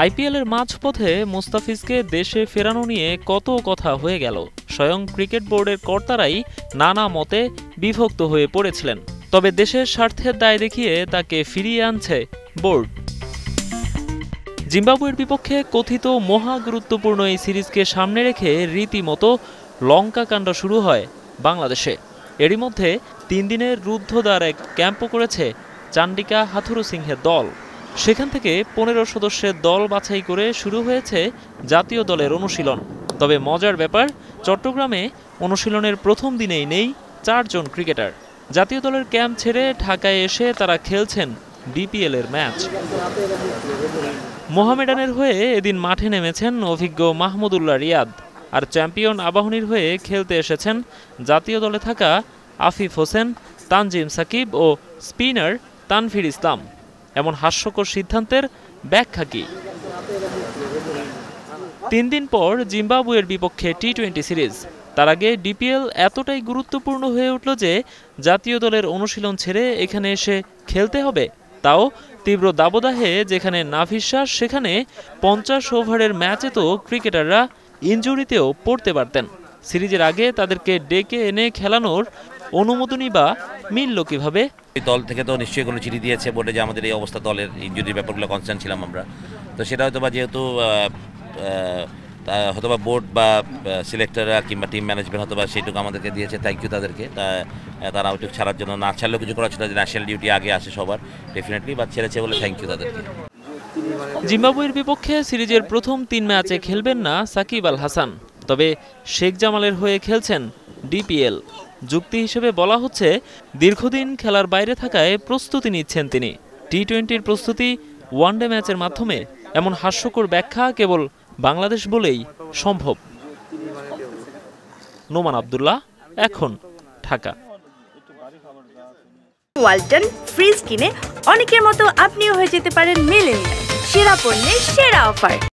আইপিএলের মাঝপথে মুস্তাফিজকে দেশে ফেরানো নিয়ে কত কথা হয়ে গেল। স্বয়ং ক্রিকেট বোর্ডের কর্তারাই নানা মতে বিভক্ত হয়ে পড়েছিলেন। তবে দেশের স্বার্থের দায় দেখিয়ে তাকে ফিরিয়ে আনছে বোর্ড। জিম্বাবুয়ের বিপক্ষে কথিত মহা গুরুত্বপূর্ণ এই সিরিজকে সামনে রেখে রীতিমতো লঙ্কা কাণ্ড শুরু হয় বাংলাদেশে। এরই মধ্যে ৩ দিনের রুদ্ধদ্বার এক ক্যাম্পও করেছে চান্ডিকা হাথুরুসিংহের দল। সেখান থেকে ১৫ সদস্যের দল বাছাই করে শুরু হয়েছে জাতীয় দলের অনুশীলন। তবে মজার ব্যাপার, চট্টগ্রামে অনুশীলনের প্রথম দিনেই নেই ৪ জন ক্রিকেটার। জাতীয় দলের ক্যাম্প ছেড়ে ঢাকায় এসে তারা খেলছেন ডিপিএলের ম্যাচ। মোহামেডানের হয়ে এদিন মাঠে নেমেছেন অভিজ্ঞ মাহমুদুল্লাহ রিয়াদ, আর চ্যাম্পিয়ন আবাহনীর হয়ে খেলতে এসেছেন জাতীয় দলে থাকা আফিফ হোসেন, তানজিম সাকিব ও স্পিনার তানভীর ইসলাম। এমন হাস্যকর সিদ্ধান্তের ব্যাখ্যা কি? ৩ দিন পর জিম্বাবুয়ের বিপক্ষে টি-20 সিরিজ। তার আগে ডিপিএল এতটাই গুরুত্বপূর্ণ হয়ে উঠল যে জাতীয় দলের অনুশীলন ছেড়ে এখানে এসে খেলতে হবে, তাও তীব্র দাবদাহে। যেখানে না বিশ্বাস সেখানে ৫০ ওভারের ম্যাচে তো ক্রিকেটাররা ইনজুরিতেও পড়তে পারতেন। সিরিজের আগে তাদেরকে ডেকে এনে খেলানোর অনুমোদনই বা মিলল কিভাবে? দল থেকে তো নিশ্চয়ই কোনো চিঠি দিয়েছে বোর্ডে যে আমাদের এই অবস্থা, দলের ইনজুরির ব্যাপারগুলো কনসার্ন ছিলাম আমরা। তো সেটা হয়তো বা যেহেতু হয়তোবা বোর্ড বা সিলেক্টররা কিংবা টিম ম্যানেজমেন্ট হয়তো বা সেইটুকু আমাদেরকে দিয়েছে, থ্যাংক ইউ তাদেরকে। তারা ওইটুকু ছাড়ার জন্য, না ছাড়লেও কিছু করা ছিল, যে ন্যাশনাল ডিউটি আগে আসে সবার ডেফিনেটলি, বা ছেড়েছে বলে থ্যাংক ইউ তাদেরকে। জিম্বাবুয়ের বিপক্ষে সিরিজের প্রথম ৩ ম্যাচে খেলবেন না সাকিব আল হাসান, তবে শেখ জামালের হয়ে খেলছেন ডিপিএল। যুক্তি হিসেবে বলা হচ্ছে, দীর্ঘদিন খেলার বাইরে থাকায় প্রস্তুতি নিচ্ছেন তিনি। টি-20-র প্রস্তুতি ওয়ানডে ম্যাচের মাধ্যমে। এমন হাস্যকর ব্যাখ্যা কেবল বাংলাদেশ বলেই সম্ভব। নোমান আব্দুল্লাহ, এখন, ঢাকা। ওয়ালটন ফ্রিজ কিনে অনেকের মতো আপনিও হয়ে যেতে পারেন মিলেনিয়াল। সেরা পণ্যের সেরা অফার।